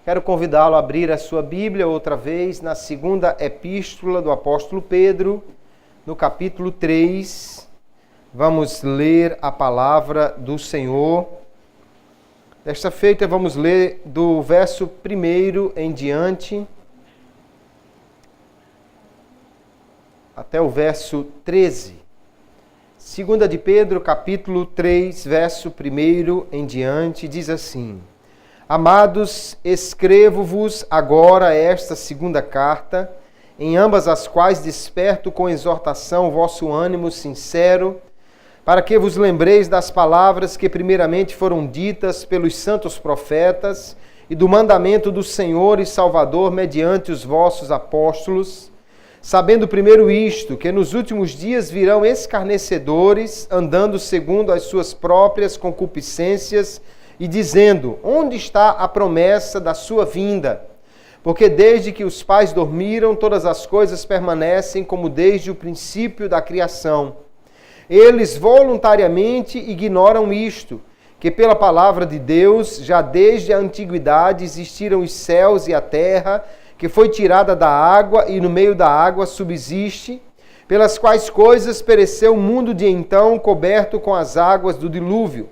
Quero convidá-lo a abrir a sua Bíblia outra vez na segunda epístola do apóstolo Pedro, no capítulo 3. Vamos ler a palavra do Senhor. Desta feita, vamos ler do verso 1 em diante, até o verso 13. Segunda de Pedro, capítulo 3, verso 1 em diante, diz assim: Amados, escrevo-vos agora esta segunda carta, em ambas as quais desperto com exortação o vosso ânimo sincero, para que vos lembreis das palavras que primeiramente foram ditas pelos santos profetas e do mandamento do Senhor e Salvador mediante os vossos apóstolos, sabendo primeiro isto, que nos últimos dias virão escarnecedores, andando segundo as suas próprias concupiscências, e dizendo: onde está a promessa da sua vinda? Porque desde que os pais dormiram, todas as coisas permanecem como desde o princípio da criação. Eles voluntariamente ignoram isto, que pela palavra de Deus, já desde a antiguidade existiram os céus e a terra, que foi tirada da água e no meio da água subsiste, pelas quais coisas pereceu o mundo de então, coberto com as águas do dilúvio.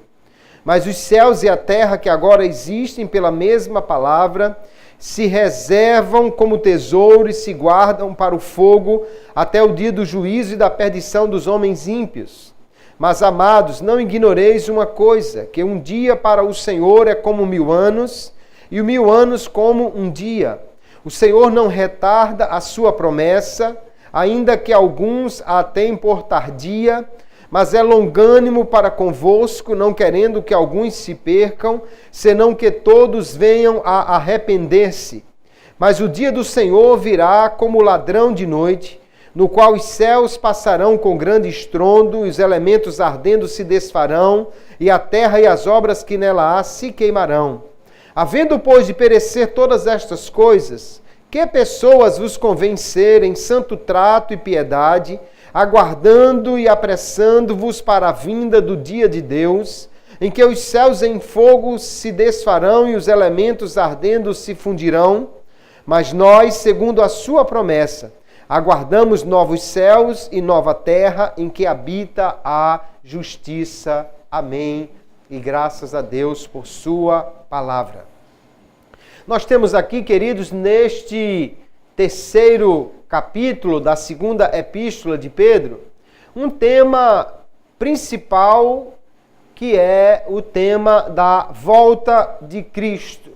Mas os céus e a terra que agora existem pela mesma palavra se reservam como tesouro e se guardam para o fogo até o dia do juízo e da perdição dos homens ímpios. Mas, amados, não ignoreis uma coisa, que um dia para o Senhor é como 1000 anos, e 1000 anos como um dia. O Senhor não retarda a sua promessa, ainda que alguns a tenham por tardia, mas é longânimo para convosco, não querendo que alguns se percam, senão que todos venham a arrepender-se. Mas o dia do Senhor virá como ladrão de noite, no qual os céus passarão com grande estrondo, e os elementos ardendo se desfarão, e a terra e as obras que nela há se queimarão. Havendo, pois, de perecer todas estas coisas, que pessoas vos convém ser em santo trato e piedade, aguardando e apressando-vos para a vinda do dia de Deus, em que os céus em fogo se desfarão e os elementos ardendo se fundirão. Mas nós, segundo a sua promessa, aguardamos novos céus e nova terra em que habita a justiça. Amém. E graças a Deus por sua palavra. Nós temos aqui, queridos, neste terceiro capítulo da segunda epístola de Pedro, um tema principal que é o tema da volta de Cristo.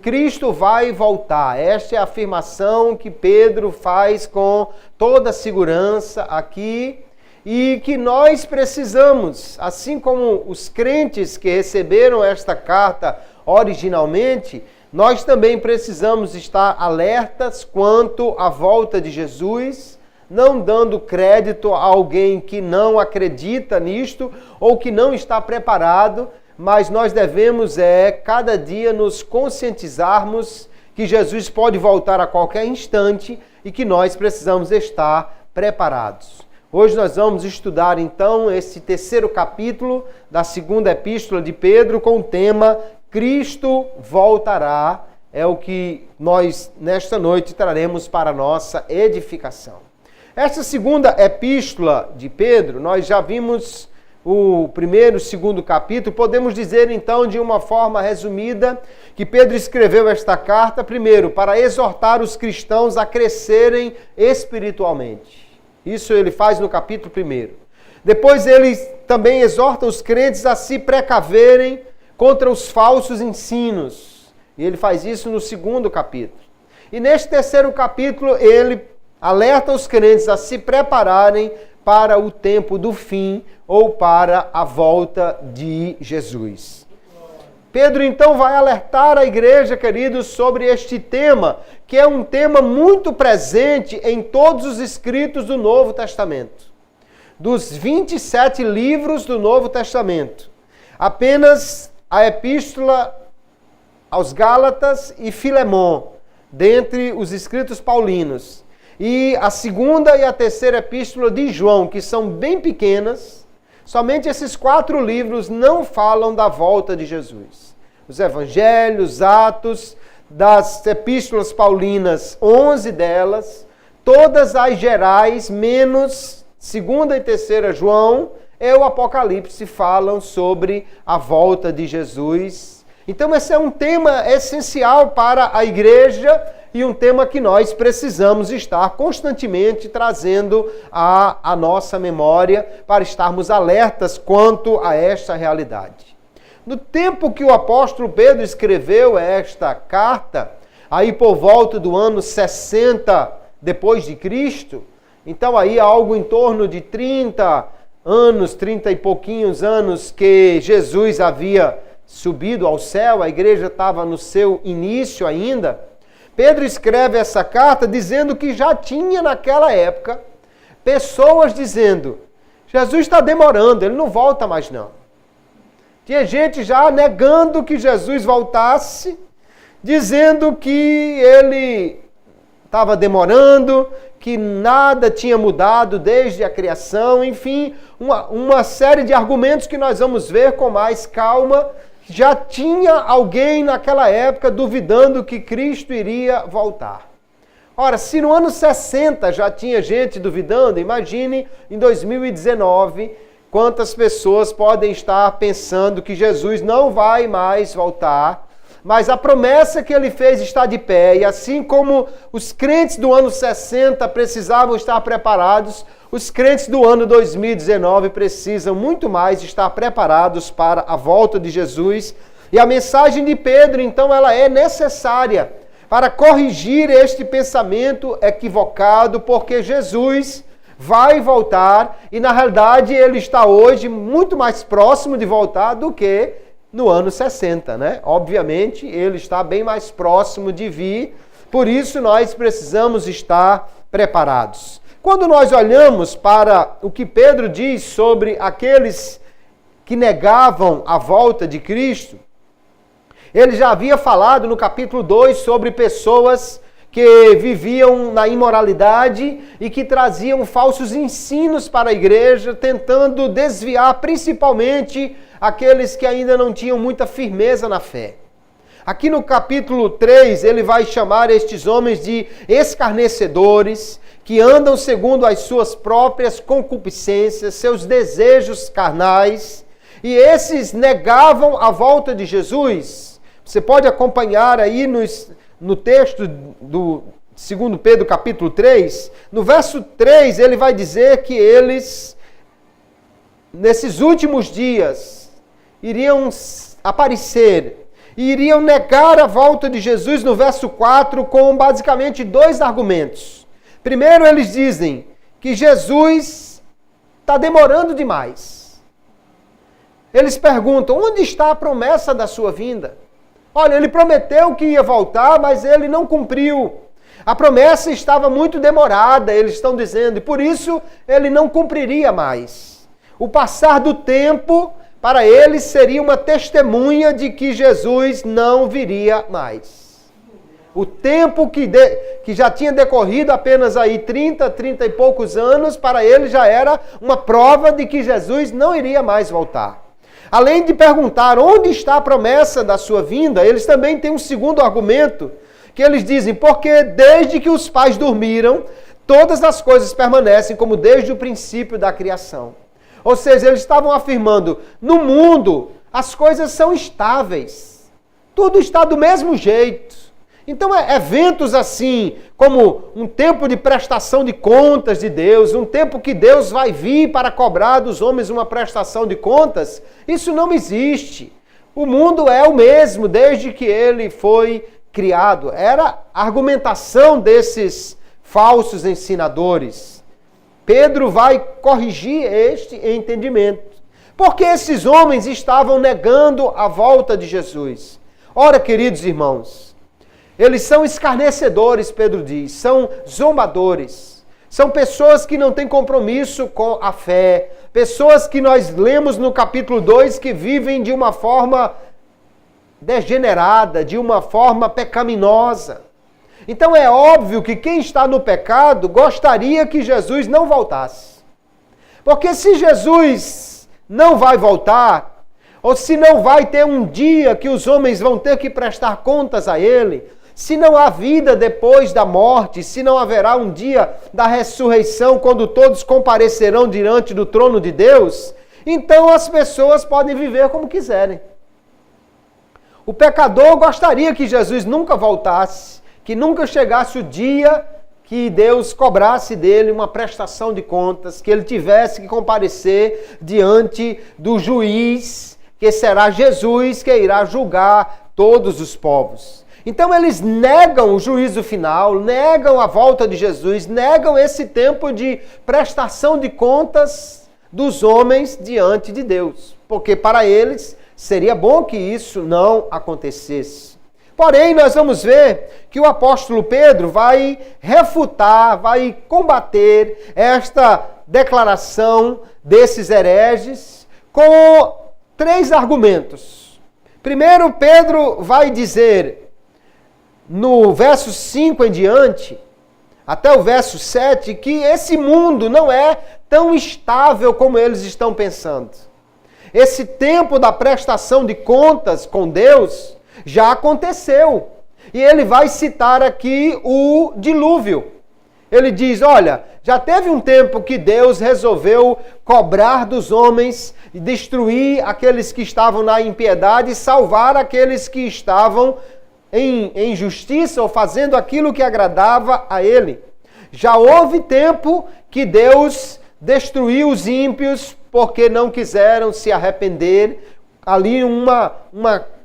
Cristo vai voltar. Esta é a afirmação que Pedro faz com toda segurança aqui e que nós precisamos, assim como os crentes que receberam esta carta originalmente, nós também precisamos estar alertas quanto à volta de Jesus, não dando crédito a alguém que não acredita nisto ou que não está preparado, mas nós devemos cada dia nos conscientizarmos que Jesus pode voltar a qualquer instante e que nós precisamos estar preparados. Hoje nós vamos estudar então esse terceiro capítulo da segunda epístola de Pedro com o tema Cristo voltará, é o que nós nesta noite traremos para a nossa edificação. Esta segunda epístola de Pedro, nós já vimos o primeiro e segundo capítulo, podemos dizer então de uma forma resumida que Pedro escreveu esta carta, primeiro, para exortar os cristãos a crescerem espiritualmente. Isso ele faz no capítulo 1. Depois ele também exorta os crentes a se precaverem contra os falsos ensinos. E ele faz isso no segundo capítulo. E neste terceiro capítulo, ele alerta os crentes a se prepararem para o tempo do fim ou para a volta de Jesus. Pedro, então, vai alertar a igreja, queridos, sobre este tema, que é um tema muito presente em todos os escritos do Novo Testamento. Dos 27 livros do Novo Testamento, apenas a Epístola aos Gálatas e Filemon dentre os escritos paulinos, e a segunda e a terceira epístola de João, que são bem pequenas, somente esses 4 livros não falam da volta de Jesus. Os evangelhos, Atos, das epístolas paulinas, 11 delas, todas as gerais, menos segunda e terceira João, e o Apocalipse falam sobre a volta de Jesus. Então esse é um tema essencial para a igreja e um tema que nós precisamos estar constantemente trazendo à nossa memória para estarmos alertas quanto a esta realidade. No tempo que o apóstolo Pedro escreveu esta carta, aí por volta do ano 60 depois de Cristo, então aí algo em torno de 30 anos, 30 e pouquinhos anos que Jesus havia subido ao céu, a igreja estava no seu início ainda. Pedro escreve essa carta dizendo que já tinha naquela época pessoas dizendo: Jesus está demorando, ele não volta mais não. Tinha gente já negando que Jesus voltasse, dizendo que ele estava demorando, que nada tinha mudado desde a criação, enfim, uma série de argumentos que nós vamos ver com mais calma. Já tinha alguém naquela época duvidando que Cristo iria voltar. Ora, se no ano 60 já tinha gente duvidando, imagine em 2019 quantas pessoas podem estar pensando que Jesus não vai mais voltar, mas a promessa que ele fez está de pé, e assim como os crentes do ano 60 precisavam estar preparados, os crentes do ano 2019 precisam muito mais estar preparados para a volta de Jesus. E a mensagem de Pedro, então, ela é necessária para corrigir este pensamento equivocado, porque Jesus vai voltar e, na realidade, ele está hoje muito mais próximo de voltar do que no ano 60, né? Obviamente, ele está bem mais próximo de vir, por isso nós precisamos estar preparados. Quando nós olhamos para o que Pedro diz sobre aqueles que negavam a volta de Cristo, ele já havia falado no capítulo 2 sobre pessoas que viviam na imoralidade e que traziam falsos ensinos para a igreja, tentando desviar principalmente aqueles que ainda não tinham muita firmeza na fé. Aqui no capítulo 3, ele vai chamar estes homens de escarnecedores, que andam segundo as suas próprias concupiscências, seus desejos carnais, e esses negavam a volta de Jesus. Você pode acompanhar aí no texto do 2 Pedro capítulo 3, no verso 3 ele vai dizer que eles, nesses últimos dias, iriam aparecer e iriam negar a volta de Jesus no verso 4 com basicamente 2 argumentos. Primeiro, eles dizem que Jesus está demorando demais. Eles perguntam: onde está a promessa da sua vinda? Olha, ele prometeu que ia voltar, mas ele não cumpriu. A promessa estava muito demorada, eles estão dizendo, e por isso ele não cumpriria mais. O passar do tempo, para eles, seria uma testemunha de que Jesus não viria mais. O tempo que já tinha decorrido apenas aí 30 e poucos anos, para ele já era uma prova de que Jesus não iria mais voltar. Além de perguntar onde está a promessa da sua vinda, eles também têm um segundo argumento, que eles dizem: porque desde que os pais dormiram, todas as coisas permanecem como desde o princípio da criação. Ou seja, eles estavam afirmando, no mundo as coisas são estáveis, tudo está do mesmo jeito. Então, eventos assim, como um tempo de prestação de contas de Deus, um tempo que Deus vai vir para cobrar dos homens uma prestação de contas, isso não existe. O mundo é o mesmo desde que ele foi criado. Era a argumentação desses falsos ensinadores. Pedro vai corrigir este entendimento. Porque esses homens estavam negando a volta de Jesus. Ora, queridos irmãos, eles são escarnecedores, Pedro diz, são zombadores, são pessoas que não têm compromisso com a fé, pessoas que nós lemos no capítulo 2 que vivem de uma forma degenerada, de uma forma pecaminosa. Então é óbvio que quem está no pecado gostaria que Jesus não voltasse. Porque se Jesus não vai voltar, ou se não vai ter um dia que os homens vão ter que prestar contas a Ele, se não há vida depois da morte, se não haverá um dia da ressurreição, quando todos comparecerão diante do trono de Deus, então as pessoas podem viver como quiserem. O pecador gostaria que Jesus nunca voltasse, que nunca chegasse o dia que Deus cobrasse dele uma prestação de contas, que ele tivesse que comparecer diante do juiz, que será Jesus, que irá julgar todos os povos. Então eles negam o juízo final, negam a volta de Jesus, negam esse tempo de prestação de contas dos homens diante de Deus, porque para eles seria bom que isso não acontecesse. Porém, nós vamos ver que o apóstolo Pedro vai refutar, vai combater esta declaração desses hereges com 3 argumentos. Primeiro, Pedro vai dizer, no verso 5 em diante, até o verso 7, que esse mundo não é tão estável como eles estão pensando. Esse tempo da prestação de contas com Deus já aconteceu. E ele vai citar aqui o dilúvio. Ele diz, olha, já teve um tempo que Deus resolveu cobrar dos homens e destruir aqueles que estavam na impiedade e salvar aqueles que estavam em justiça ou fazendo aquilo que agradava a Ele. Já houve tempo que Deus destruiu os ímpios porque não quiseram se arrepender. Ali uma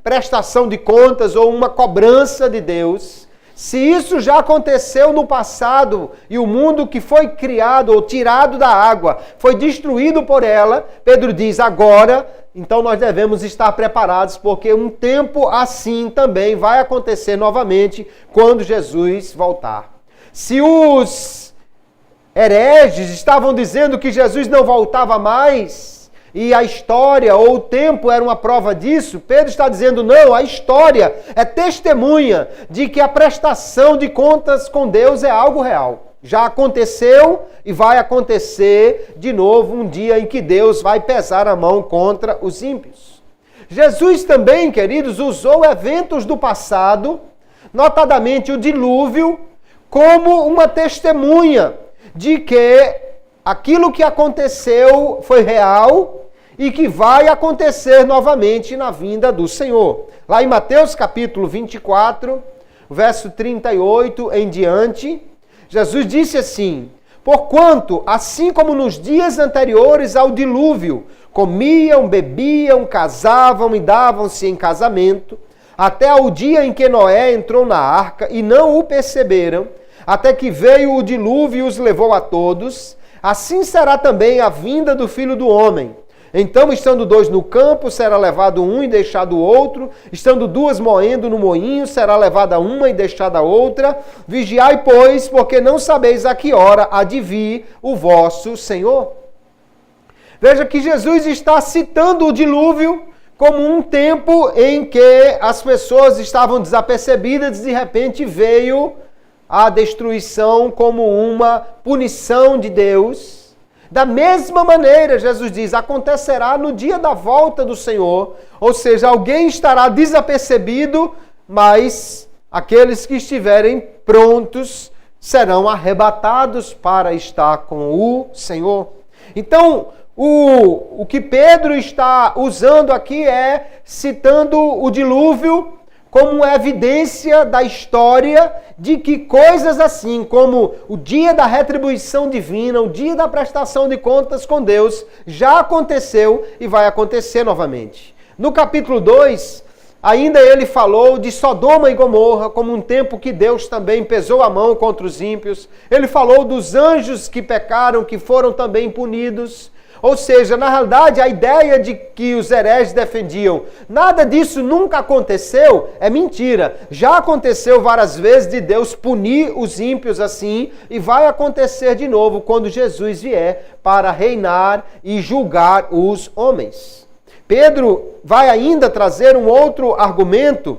prestação de contas ou uma cobrança de Deus. Se isso já aconteceu no passado e o mundo que foi criado ou tirado da água foi destruído por ela, Pedro diz agora, então nós devemos estar preparados porque um tempo assim também vai acontecer novamente quando Jesus voltar. Se os hereges estavam dizendo que Jesus não voltava mais, e a história ou o tempo era uma prova disso, Pedro está dizendo, não, a história é testemunha de que a prestação de contas com Deus é algo real. Já aconteceu e vai acontecer de novo um dia em que Deus vai pesar a mão contra os ímpios. Jesus também, queridos, usou eventos do passado, notadamente o dilúvio, como uma testemunha de que aquilo que aconteceu foi real e que vai acontecer novamente na vinda do Senhor. Lá em Mateus capítulo 24, verso 38 em diante, Jesus disse assim, porquanto, assim como nos dias anteriores ao dilúvio, comiam, bebiam, casavam e davam-se em casamento, até ao dia em que Noé entrou na arca e não o perceberam, até que veio o dilúvio e os levou a todos, assim será também a vinda do Filho do Homem. Então, estando 2 no campo, será levado um e deixado o outro. Estando 2 moendo no moinho, será levada uma e deixada a outra. Vigiai, pois, porque não sabeis a que hora há de vir o vosso Senhor. Veja que Jesus está citando o dilúvio como um tempo em que as pessoas estavam desapercebidas e de repente veio a destruição como uma punição de Deus. Da mesma maneira, Jesus diz, acontecerá no dia da volta do Senhor, ou seja, alguém estará desapercebido, mas aqueles que estiverem prontos serão arrebatados para estar com o Senhor. Então, o que Pedro está usando aqui é citando o dilúvio como evidência da história de que coisas assim, como o dia da retribuição divina, o dia da prestação de contas com Deus, já aconteceu e vai acontecer novamente. No capítulo 2, ainda ele falou de Sodoma e Gomorra como um tempo que Deus também pesou a mão contra os ímpios. Ele falou dos anjos que pecaram, que foram também punidos. Ou seja, na realidade, a ideia de que os hereges defendiam, nada disso nunca aconteceu, é mentira. Já aconteceu várias vezes de Deus punir os ímpios assim, e vai acontecer de novo quando Jesus vier para reinar e julgar os homens. Pedro vai ainda trazer um outro argumento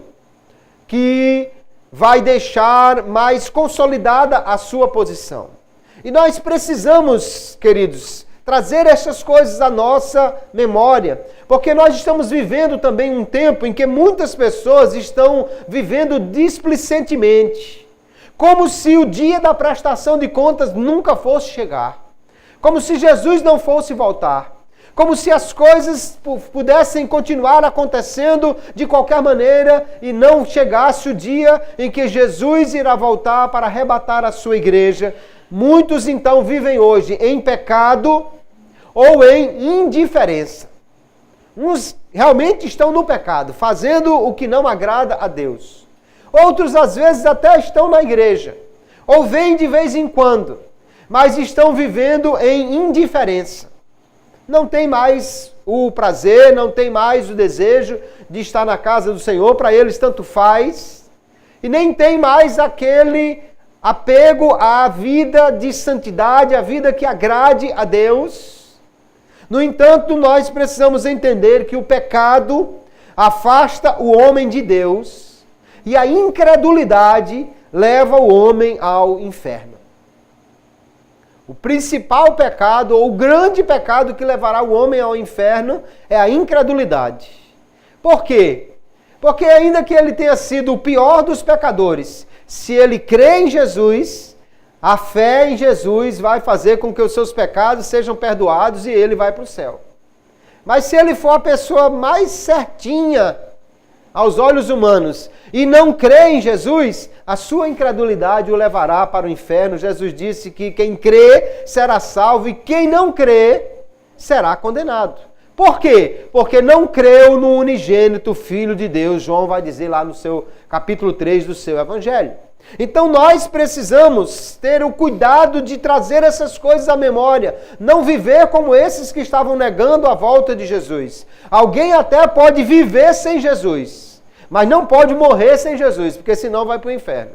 que vai deixar mais consolidada a sua posição. E nós precisamos, queridos, trazer essas coisas à nossa memória, porque nós estamos vivendo também um tempo em que muitas pessoas estão vivendo displicentemente, como se o dia da prestação de contas nunca fosse chegar, como se Jesus não fosse voltar, como se as coisas pudessem continuar acontecendo de qualquer maneira e não chegasse o dia em que Jesus irá voltar para arrebatar a sua igreja. Muitos então vivem hoje em pecado ou em indiferença. Uns realmente estão no pecado, fazendo o que não agrada a Deus. Outros às vezes até estão na igreja, ou vêm de vez em quando, mas estão vivendo em indiferença. Não tem mais o prazer, não tem mais o desejo de estar na casa do Senhor, para eles tanto faz, e nem tem mais aquele apego à vida de santidade, à vida que agrade a Deus. No entanto, nós precisamos entender que o pecado afasta o homem de Deus e a incredulidade leva o homem ao inferno. O principal pecado, ou o grande pecado que levará o homem ao inferno é a incredulidade. Por quê? Porque ainda que ele tenha sido o pior dos pecadores, se ele crê em Jesus, a fé em Jesus vai fazer com que os seus pecados sejam perdoados e ele vai para o céu. Mas se ele for a pessoa mais certinha aos olhos humanos e não crê em Jesus, a sua incredulidade o levará para o inferno. Jesus disse que quem crê será salvo e quem não crê será condenado. Por quê? Porque não creu no unigênito Filho de Deus. João vai dizer lá no seu capítulo 3 do seu Evangelho. Então nós precisamos ter o cuidado de trazer essas coisas à memória, não viver como esses que estavam negando a volta de Jesus. Alguém até pode viver sem Jesus, mas não pode morrer sem Jesus, porque senão vai para o inferno.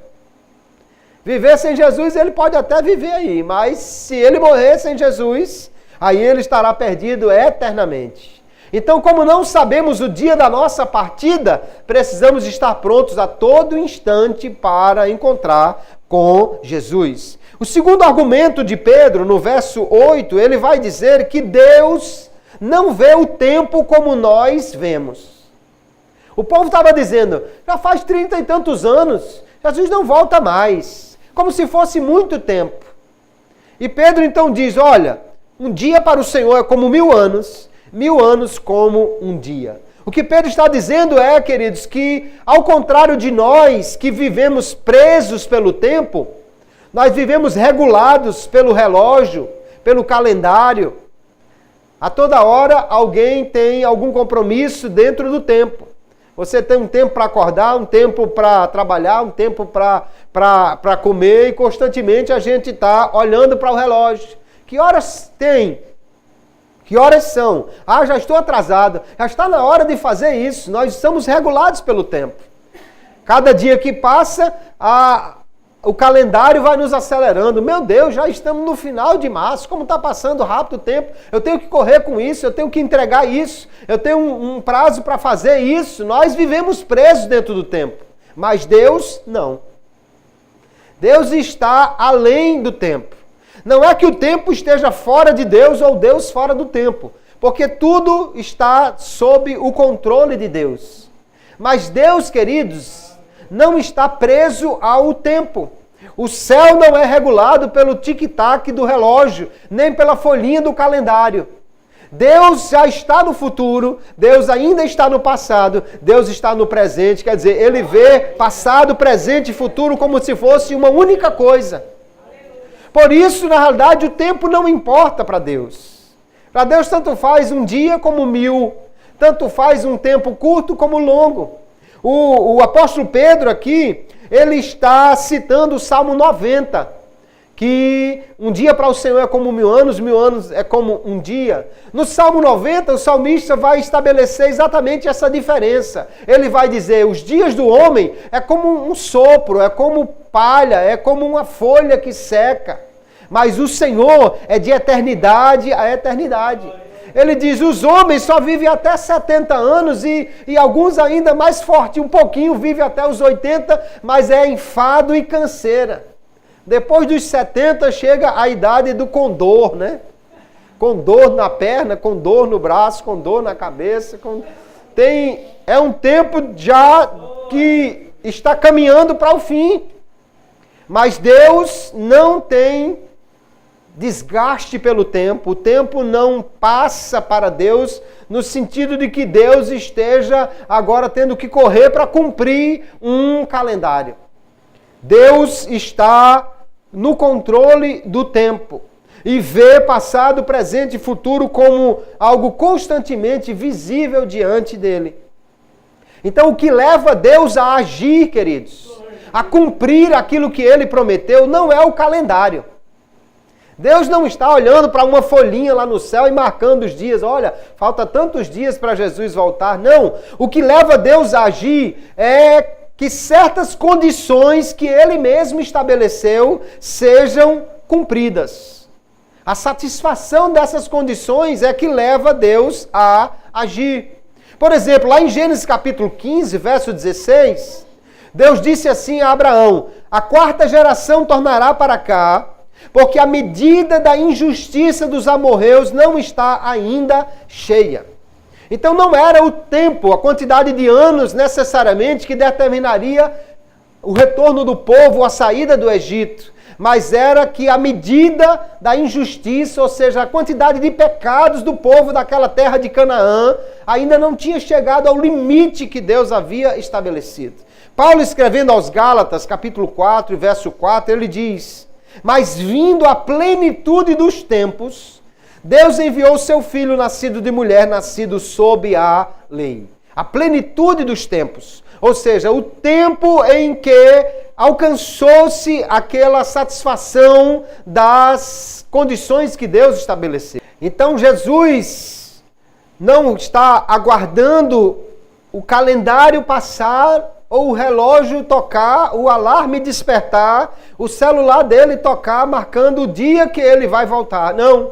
Viver sem Jesus, ele pode até viver aí, mas se ele morrer sem Jesus, aí ele estará perdido eternamente. Então, como não sabemos o dia da nossa partida, precisamos estar prontos a todo instante para encontrar com Jesus. O segundo argumento de Pedro, no verso 8, ele vai dizer que Deus não vê o tempo como nós vemos. O povo estava dizendo, já faz 30 e tantos anos, Jesus não volta mais, como se fosse muito tempo. E Pedro então diz, olha, um dia para o Senhor é como 1000 anos como um dia. O que Pedro está dizendo é, queridos, que ao contrário de nós que vivemos presos pelo tempo, nós vivemos regulados pelo relógio, pelo calendário. A toda hora alguém tem algum compromisso dentro do tempo. Você tem um tempo para acordar, um tempo para trabalhar, um tempo para comer e constantemente a gente está olhando para o relógio. Que horas tem? Que horas são? Ah, já estou atrasado. Já está na hora de fazer isso. Nós estamos regulados pelo tempo. Cada dia que passa, o calendário vai nos acelerando. Meu Deus, já estamos no final de março. Como está passando rápido o tempo. Eu tenho que correr com isso, eu tenho que entregar isso. Eu tenho um prazo para fazer isso. Nós vivemos presos dentro do tempo. Mas Deus, não. Deus está além do tempo. Não é que o tempo esteja fora de Deus ou Deus fora do tempo, porque tudo está sob o controle de Deus. Mas Deus, queridos, não está preso ao tempo. O céu não é regulado pelo tic-tac do relógio, nem pela folhinha do calendário. Deus já está no futuro, Deus ainda está no passado, Deus está no presente, quer dizer, Ele vê passado, presente e futuro como se fosse uma única coisa. Por isso, na realidade, o tempo não importa para Deus. Para Deus, tanto faz um dia como 1000. Tanto faz um tempo curto como longo. O apóstolo Pedro aqui, ele está citando o Salmo 90. Que um dia para o Senhor é como 1000 anos é como um dia. No Salmo 90, o salmista vai estabelecer exatamente essa diferença. Ele vai dizer, os dias do homem é como um sopro, é como palha, é como uma folha que seca. Mas o Senhor é de eternidade a eternidade. Ele diz, os homens só vivem até 70 anos e alguns ainda mais fortes, um pouquinho, vivem até os 80, mas é enfado e canseira. Depois dos 70 chega a idade do condor, né? Com dor na perna, com dor no braço, com dor na cabeça. É um tempo já que está caminhando para o fim. Mas Deus não tem desgaste pelo tempo. O tempo não passa para Deus no sentido de que Deus esteja agora tendo que correr para cumprir um calendário. Deus está no controle do tempo e vê passado, presente e futuro como algo constantemente visível diante dele. Então, o que leva Deus a agir, queridos, a cumprir aquilo que ele prometeu, não é o calendário. Deus não está olhando para uma folhinha lá no céu e marcando os dias. Olha, falta tantos dias para Jesus voltar. Não. O que leva Deus a agir é que certas condições que ele mesmo estabeleceu sejam cumpridas. A satisfação dessas condições é que leva Deus a agir. Por exemplo, lá em Gênesis capítulo 15, verso 16, Deus disse assim a Abraão: a quarta geração tornará para cá, porque a medida da injustiça dos amorreus não está ainda cheia. Então não era o tempo, a quantidade de anos necessariamente que determinaria o retorno do povo, a saída do Egito, mas era que a medida da injustiça, ou seja, a quantidade de pecados do povo daquela terra de Canaã, ainda não tinha chegado ao limite que Deus havia estabelecido. Paulo, escrevendo aos Gálatas, capítulo 4, verso 4, ele diz: mas vindo a plenitude dos tempos, Deus enviou seu filho nascido de mulher, nascido sob a lei. A plenitude dos tempos. Ou seja, o tempo em que alcançou-se aquela satisfação das condições que Deus estabeleceu. Então Jesus não está aguardando o calendário passar, ou o relógio tocar, o alarme despertar, o celular dele tocar, marcando o dia que ele vai voltar. Não.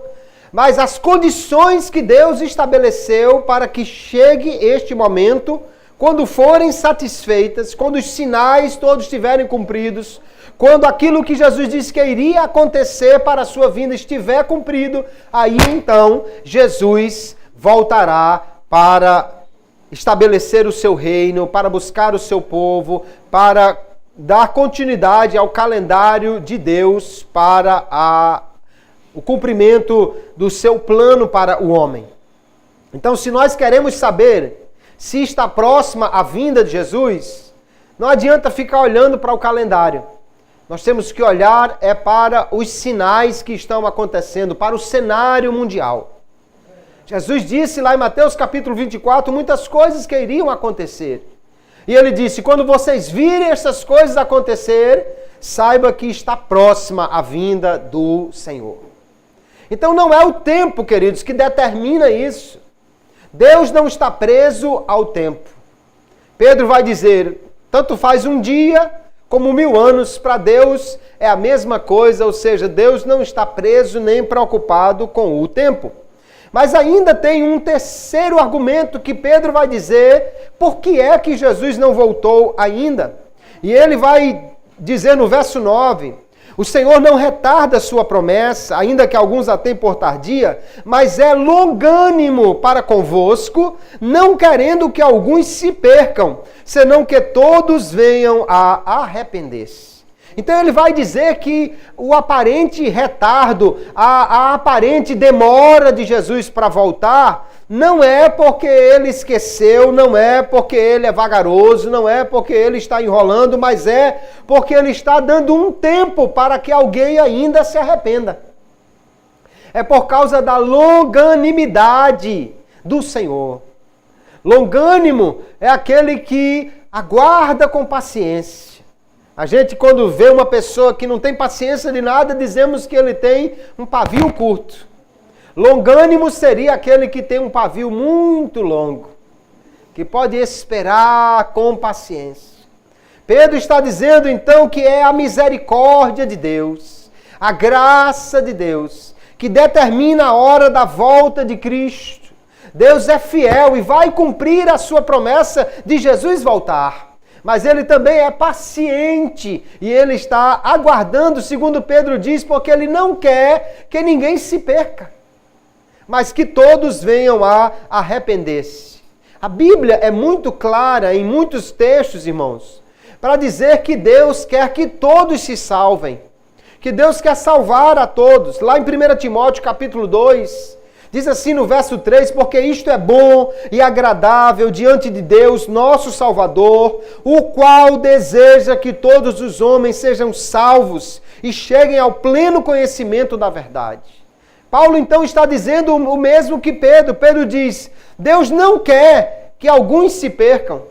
Mas as condições que Deus estabeleceu para que chegue este momento, quando forem satisfeitas, quando os sinais todos estiverem cumpridos, quando aquilo que Jesus disse que iria acontecer para a sua vinda estiver cumprido, aí então Jesus voltará para estabelecer o seu reino, para buscar o seu povo, para dar continuidade ao calendário de Deus para o cumprimento do seu plano para o homem. Então, se nós queremos saber se está próxima a vinda de Jesus, não adianta ficar olhando para o calendário. Nós temos que olhar para os sinais que estão acontecendo, para o cenário mundial. Jesus disse lá em Mateus capítulo 24 muitas coisas que iriam acontecer. E ele disse: quando vocês virem essas coisas acontecer, saiba que está próxima a vinda do Senhor. Então não é o tempo, queridos, que determina isso. Deus não está preso ao tempo. Pedro vai dizer, tanto faz um dia como 1000 anos, para Deus é a mesma coisa, ou seja, Deus não está preso nem preocupado com o tempo. Mas ainda tem um terceiro argumento que Pedro vai dizer por que é que Jesus não voltou ainda. E ele vai dizer no verso 9, o Senhor não retarda sua promessa, ainda que alguns a tenham por tardia, mas é longânimo para convosco, não querendo que alguns se percam, senão que todos venham a arrepender-se. Então ele vai dizer que o aparente retardo, a aparente demora de Jesus para voltar, não é porque ele esqueceu, não é porque ele é vagaroso, não é porque ele está enrolando, mas é porque ele está dando um tempo para que alguém ainda se arrependa. É por causa da longanimidade do Senhor. Longânimo é aquele que aguarda com paciência. A gente, quando vê uma pessoa que não tem paciência de nada, dizemos que ele tem um pavio curto. Longânimo seria aquele que tem um pavio muito longo, que pode esperar com paciência. Pedro está dizendo então que é a misericórdia de Deus, a graça de Deus, que determina a hora da volta de Cristo. Deus é fiel e vai cumprir a sua promessa de Jesus voltar. Mas ele também é paciente e ele está aguardando, segundo Pedro diz, porque ele não quer que ninguém se perca, mas que todos venham a arrepender-se. A Bíblia é muito clara em muitos textos, irmãos, para dizer que Deus quer que todos se salvem, que Deus quer salvar a todos. Lá em 1 Timóteo capítulo 2, diz assim no verso 3, porque isto é bom e agradável diante de Deus, nosso Salvador, o qual deseja que todos os homens sejam salvos e cheguem ao pleno conhecimento da verdade. Paulo então está dizendo o mesmo que Pedro. Pedro diz, Deus não quer que alguns se percam.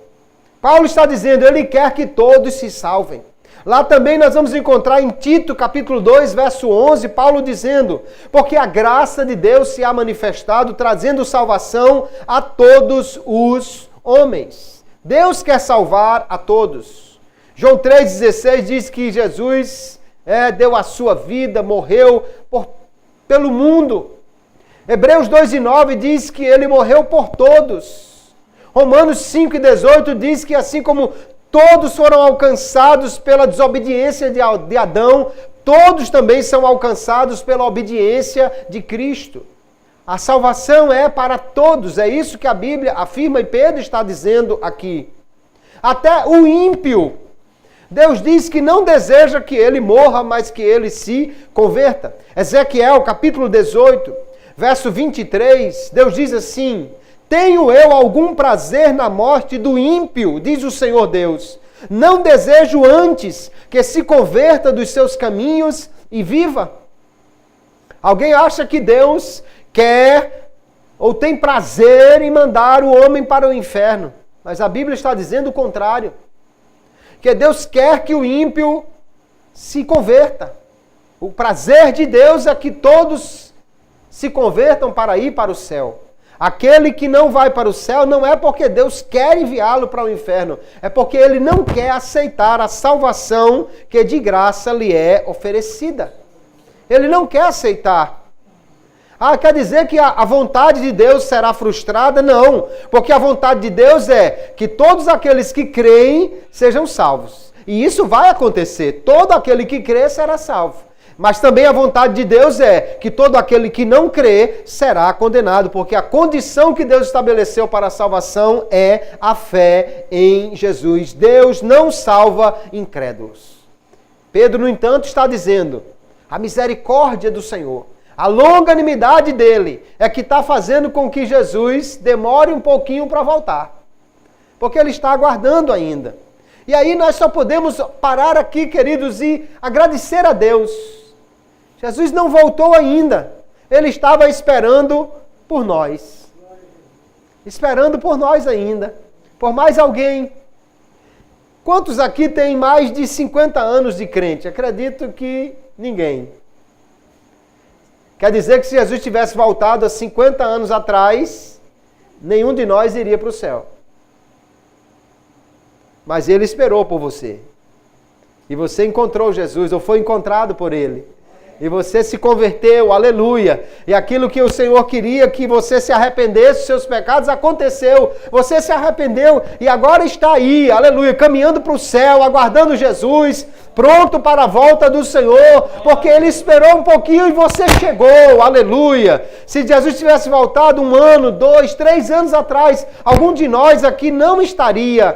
Paulo está dizendo, ele quer que todos se salvem. Lá também nós vamos encontrar em Tito, capítulo 2, verso 11, Paulo dizendo, porque a graça de Deus se há manifestado, trazendo salvação a todos os homens. Deus quer salvar a todos. João 3,16 diz que Jesus deu a sua vida, morreu pelo mundo. Hebreus 2,9 diz que ele morreu por todos. Romanos 5,18 diz que assim como todos foram alcançados pela desobediência de Adão, todos também são alcançados pela obediência de Cristo. A salvação é para todos, é isso que a Bíblia afirma e Pedro está dizendo aqui. Até o ímpio, Deus diz que não deseja que ele morra, mas que ele se converta. Ezequiel capítulo 18, verso 23, Deus diz assim, tenho eu algum prazer na morte do ímpio, diz o Senhor Deus. Não desejo antes que se converta dos seus caminhos e viva. Alguém acha que Deus quer ou tem prazer em mandar o homem para o inferno. Mas a Bíblia está dizendo o contrário. Que Deus quer que o ímpio se converta. O prazer de Deus é que todos se convertam para ir para o céu. Aquele que não vai para o céu não é porque Deus quer enviá-lo para o inferno, é porque ele não quer aceitar a salvação que de graça lhe é oferecida. Ele não quer aceitar. Quer dizer que a vontade de Deus será frustrada? Não, porque a vontade de Deus é que todos aqueles que creem sejam salvos. E isso vai acontecer, todo aquele que crê será salvo. Mas também a vontade de Deus é que todo aquele que não crê será condenado, porque a condição que Deus estabeleceu para a salvação é a fé em Jesus. Deus não salva incrédulos. Pedro, no entanto, está dizendo, a misericórdia do Senhor, a longanimidade dele é que está fazendo com que Jesus demore um pouquinho para voltar. Porque ele está aguardando ainda. E aí nós só podemos parar aqui, queridos, e agradecer a Deus. Jesus não voltou ainda. Ele estava esperando por nós. Esperando por nós ainda. Por mais alguém. Quantos aqui têm mais de 50 anos de crente? Acredito que ninguém. Quer dizer que se Jesus tivesse voltado há 50 anos atrás, nenhum de nós iria para o céu. Mas ele esperou por você. E você encontrou Jesus, ou foi encontrado por ele. E você se converteu, aleluia. E aquilo que o Senhor queria que você se arrependesse dos seus pecados, aconteceu. Você se arrependeu e agora está aí, aleluia, caminhando para o céu, aguardando Jesus, pronto para a volta do Senhor, porque Ele esperou um pouquinho e você chegou, aleluia. Se Jesus tivesse voltado 1 ano, 2, 3 anos atrás, algum de nós aqui não estaria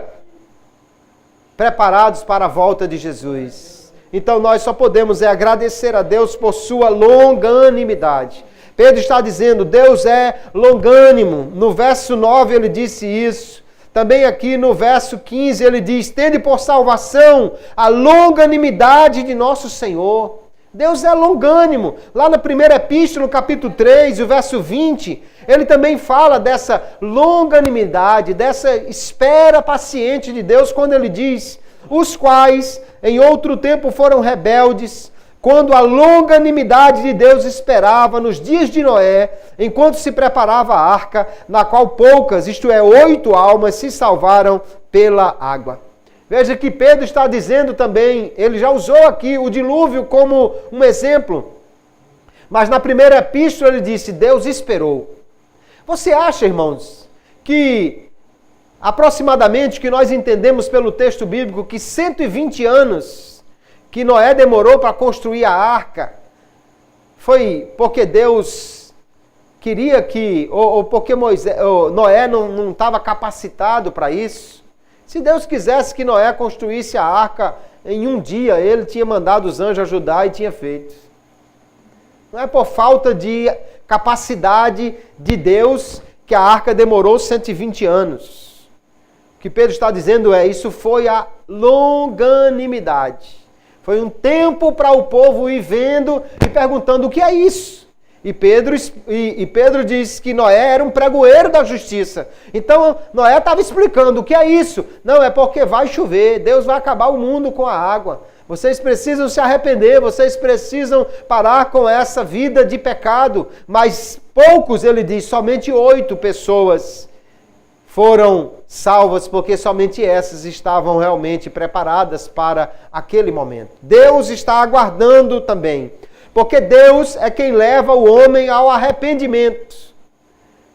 preparados para a volta de Jesus. Então nós só podemos agradecer a Deus por sua longanimidade. Pedro está dizendo, Deus é longânimo. No verso 9 ele disse isso. Também aqui no verso 15 ele diz, tende por salvação a longanimidade de nosso Senhor. Deus é longânimo. Lá na primeira epístola, no capítulo 3, o verso 20, ele também fala dessa longanimidade, dessa espera paciente de Deus, quando ele diz, os quais em outro tempo foram rebeldes, quando a longanimidade de Deus esperava nos dias de Noé, enquanto se preparava a arca, na qual poucas, isto é, 8 almas, se salvaram pela água. Veja que Pedro está dizendo também, ele já usou aqui o dilúvio como um exemplo, Mas na primeira epístola ele disse, Deus esperou. Você acha, irmãos, que aproximadamente que nós entendemos pelo texto bíblico que 120 anos que Noé demorou para construir a arca foi porque Deus queria que, ou porque Noé não estava capacitado para isso? Se Deus quisesse que Noé construísse a arca em um dia, ele tinha mandado os anjos ajudar e tinha feito. Não é por falta de capacidade de Deus que a arca demorou 120 anos. O que Pedro está dizendo é, isso foi a longanimidade. Foi um tempo para o povo ir vendo e perguntando o que é isso. E Pedro diz que Noé era um pregoeiro da justiça. Então Noé estava explicando o que é isso. Não, é porque vai chover, Deus vai acabar o mundo com a água. Vocês precisam se arrepender, vocês precisam parar com essa vida de pecado. Mas poucos, ele diz, somente 8 pessoas foram salvas, porque somente essas estavam realmente preparadas para aquele momento. Deus está aguardando também, porque Deus é quem leva o homem ao arrependimento.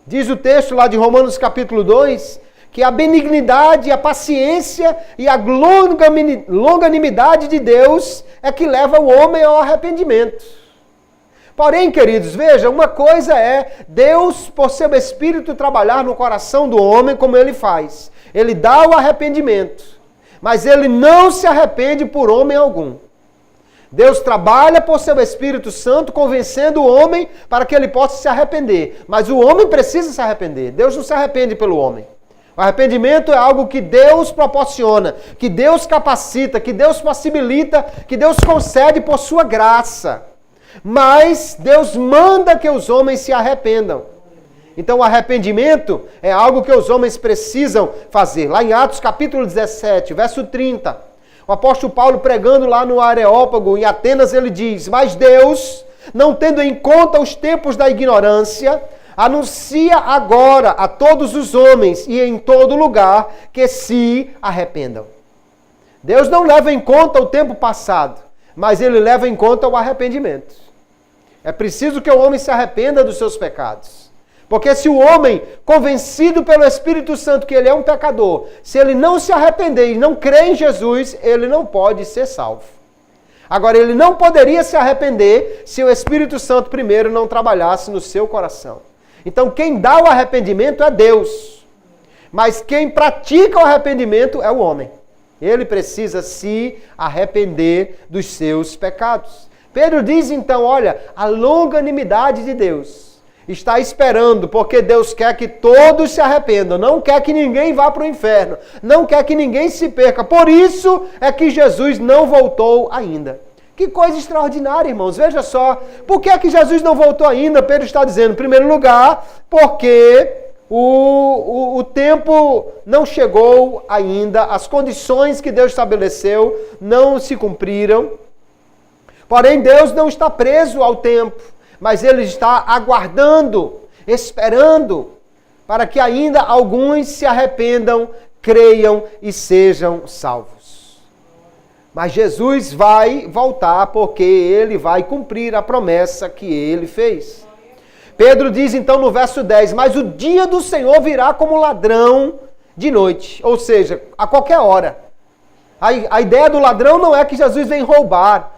Diz o texto lá de Romanos capítulo 2, que a benignidade, a paciência e a longanimidade de Deus é que leva o homem ao arrependimento. Porém, queridos, veja, uma coisa é Deus, por seu Espírito, trabalhar no coração do homem como Ele faz. Ele dá o arrependimento, mas Ele não se arrepende por homem algum. Deus trabalha por seu Espírito Santo, convencendo o homem para que ele possa se arrepender. Mas o homem precisa se arrepender. Deus não se arrepende pelo homem. O arrependimento é algo que Deus proporciona, que Deus capacita, que Deus possibilita, que Deus concede por sua graça. Mas Deus manda que os homens se arrependam. Então o arrependimento é algo que os homens precisam fazer. Lá em Atos capítulo 17, verso 30, o apóstolo Paulo pregando lá no Areópago, em Atenas, ele diz, mas Deus, não tendo em conta os tempos da ignorância, anuncia agora a todos os homens e em todo lugar que se arrependam. Deus não leva em conta o tempo passado, mas Ele leva em conta o arrependimento. É preciso que o homem se arrependa dos seus pecados. Porque se o homem, convencido pelo Espírito Santo que ele é um pecador, se ele não se arrepender e não crer em Jesus, ele não pode ser salvo. Agora, ele não poderia se arrepender se o Espírito Santo primeiro não trabalhasse no seu coração. Então, quem dá o arrependimento é Deus. Mas quem pratica o arrependimento é o homem. Ele precisa se arrepender dos seus pecados. Pedro diz então, olha, a longanimidade de Deus está esperando, porque Deus quer que todos se arrependam, não quer que ninguém vá para o inferno, não quer que ninguém se perca. Por isso é que Jesus não voltou ainda. Que coisa extraordinária, irmãos. Veja só, por que é que Jesus não voltou ainda? Pedro está dizendo, em primeiro lugar, porque o tempo não chegou ainda, as condições que Deus estabeleceu não se cumpriram. Porém, Deus não está preso ao tempo, mas Ele está aguardando, esperando, para que ainda alguns se arrependam, creiam e sejam salvos. Mas Jesus vai voltar porque Ele vai cumprir a promessa que Ele fez. Pedro diz então no verso 10, mas o dia do Senhor virá como ladrão de noite, ou seja, a qualquer hora. A ideia do ladrão não é que Jesus vem roubar,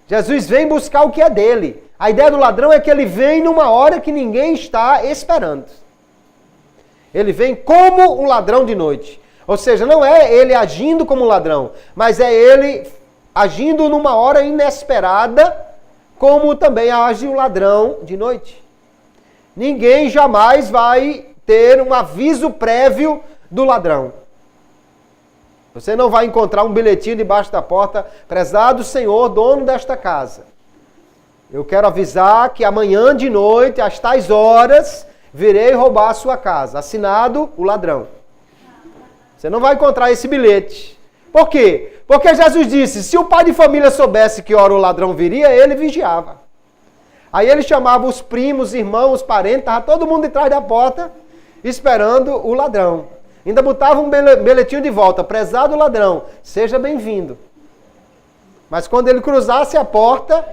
Jesus vem buscar o que é dele. A ideia do ladrão é que ele vem numa hora que ninguém está esperando. Ele vem como um ladrão de noite. Ou seja, não é ele agindo como um ladrão, mas é ele agindo numa hora inesperada, como também age o ladrão de noite. Ninguém jamais vai ter um aviso prévio do ladrão. Você não vai encontrar um bilhetinho debaixo da porta, prezado Senhor, dono desta casa. Eu quero avisar que amanhã de noite, às tais horas, virei roubar a sua casa. Assinado o ladrão. Você não vai encontrar esse bilhete. Por quê? Porque Jesus disse, se o pai de família soubesse que hora o ladrão viria, ele vigiava. Aí ele chamava os primos, irmãos, parentes, estava todo mundo de trás da porta, esperando o ladrão. Ainda botava um bilhetinho de volta, prezado ladrão, seja bem-vindo. Mas quando ele cruzasse a porta,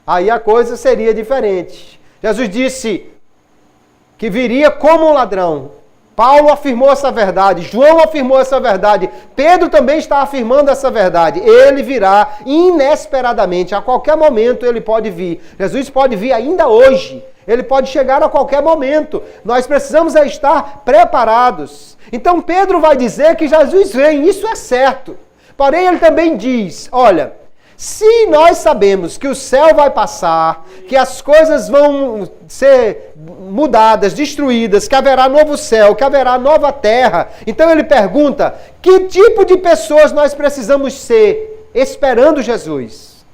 aí a coisa seria diferente. Jesus disse que viria como um ladrão. Paulo afirmou essa verdade, João afirmou essa verdade, Pedro também está afirmando essa verdade. Ele virá inesperadamente, a qualquer momento ele pode vir. Jesus pode vir ainda hoje, ele pode chegar a qualquer momento. Nós precisamos estar preparados. Então Pedro vai dizer que Jesus vem, isso é certo. Porém ele também diz, olha, se nós sabemos que o céu vai passar, que as coisas vão ser mudadas, destruídas, que haverá novo céu, que haverá nova terra, então ele pergunta, que tipo de pessoas nós precisamos ser esperando Jesus?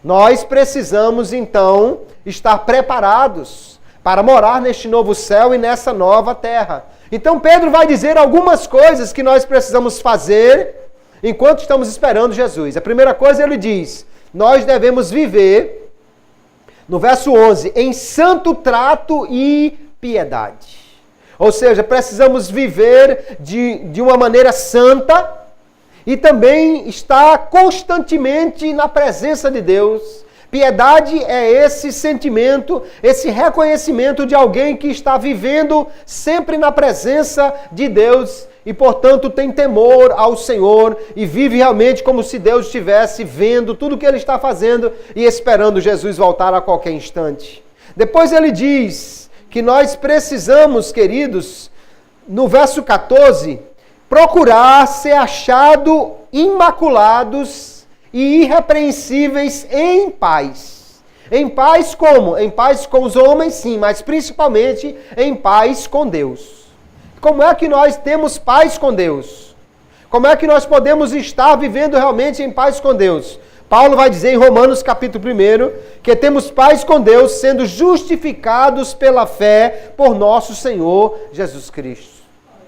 Nós precisamos então estar preparados para morar neste novo céu e nessa nova terra. Então Pedro vai dizer algumas coisas que nós precisamos fazer enquanto estamos esperando Jesus. A primeira coisa ele diz, nós devemos viver, no verso 11, em santo trato e piedade. Ou seja, precisamos viver de uma maneira santa e também estar constantemente na presença de Deus. Piedade é esse sentimento, esse reconhecimento de alguém que está vivendo sempre na presença de Deus e, portanto, tem temor ao Senhor e vive realmente como se Deus estivesse vendo tudo o que ele está fazendo e esperando Jesus voltar a qualquer instante. Depois ele diz que nós precisamos, queridos, no verso 14, procurar ser achado imaculados e irrepreensíveis em paz. Em paz como? Em paz com os homens, sim, mas principalmente em paz com Deus. Como é que nós temos paz com Deus? Como é que nós podemos estar vivendo realmente em paz com Deus? Paulo vai dizer em Romanos capítulo 1 que temos paz com Deus sendo justificados pela fé por nosso Senhor Jesus Cristo.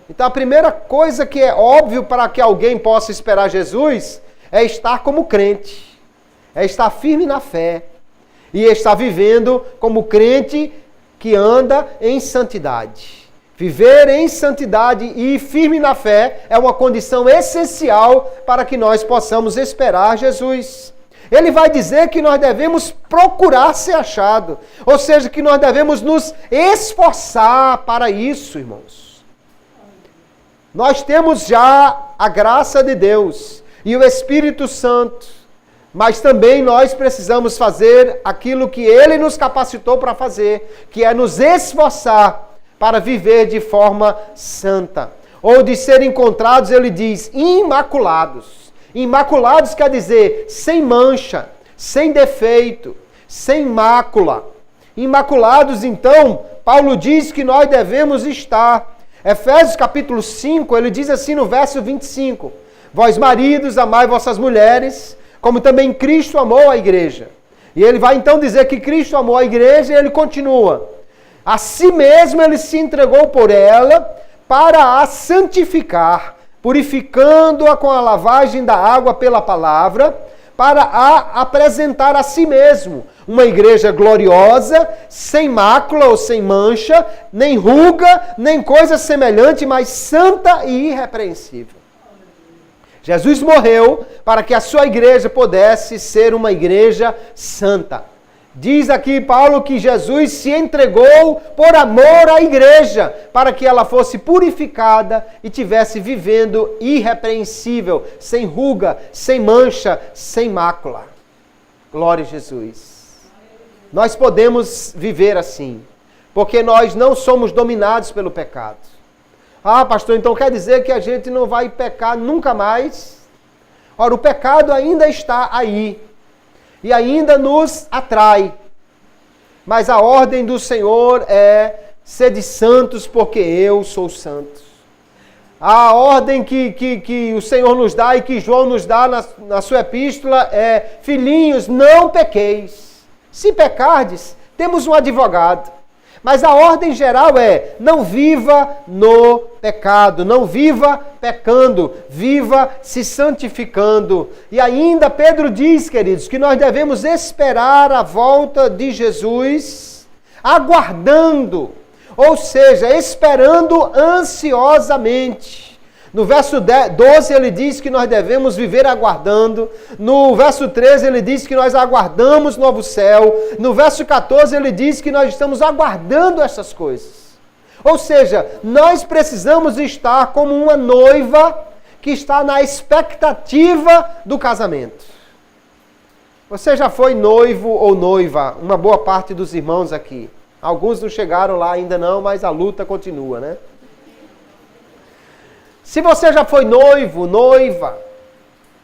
Então a primeira coisa que é óbvio para que alguém possa esperar Jesus é estar como crente, é estar firme na fé e estar vivendo como crente que anda em santidade. Viver em santidade e firme na fé é uma condição essencial para que nós possamos esperar Jesus. Ele vai dizer que nós devemos procurar ser achado, ou seja, que nós devemos nos esforçar para isso, irmãos. Nós temos já a graça de Deus e o Espírito Santo, mas também nós precisamos fazer aquilo que Ele nos capacitou para fazer, que é nos esforçar para viver de forma santa. Ou de ser encontrados, ele diz, imaculados. Imaculados quer dizer sem mancha, sem defeito, sem mácula. Imaculados, então, Paulo diz que nós devemos estar. Efésios capítulo 5, ele diz assim no verso 25, vós maridos, amai vossas mulheres, como também Cristo amou a igreja. E ele vai então dizer que Cristo amou a igreja e ele continua. A si mesmo ele se entregou por ela para a santificar, purificando-a com a lavagem da água pela palavra, para a apresentar a si mesmo uma igreja gloriosa, sem mácula ou sem mancha, nem ruga, nem coisa semelhante, mas santa e irrepreensível. Jesus morreu para que a sua igreja pudesse ser uma igreja santa. Diz aqui Paulo que Jesus se entregou por amor à igreja, para que ela fosse purificada e tivesse vivendo irrepreensível, sem ruga, sem mancha, sem mácula. Glória a Jesus. Nós podemos viver assim, porque nós não somos dominados pelo pecado. Ah, pastor, então quer dizer que a gente não vai pecar nunca mais? Ora, o pecado ainda está aí. E ainda nos atrai. Mas a ordem do Senhor é sede santos porque eu sou santo. A ordem que o Senhor nos dá e que João nos dá na sua epístola é: filhinhos, não pequeis. Se pecardes, temos um advogado. Mas a ordem geral é: não viva no pecado, não viva pecando, viva se santificando. E ainda Pedro diz, queridos, que nós devemos esperar a volta de Jesus, aguardando, ou seja, esperando ansiosamente. No verso 12 ele diz que nós devemos viver aguardando. No verso 13 ele diz que nós aguardamos novo céu. No verso 14 ele diz que nós estamos aguardando essas coisas. Ou seja, nós precisamos estar como uma noiva que está na expectativa do casamento. Você já foi noivo ou noiva? Uma boa parte dos irmãos aqui. Alguns não chegaram lá ainda não, mas a luta continua, né? Se você já foi noivo, noiva,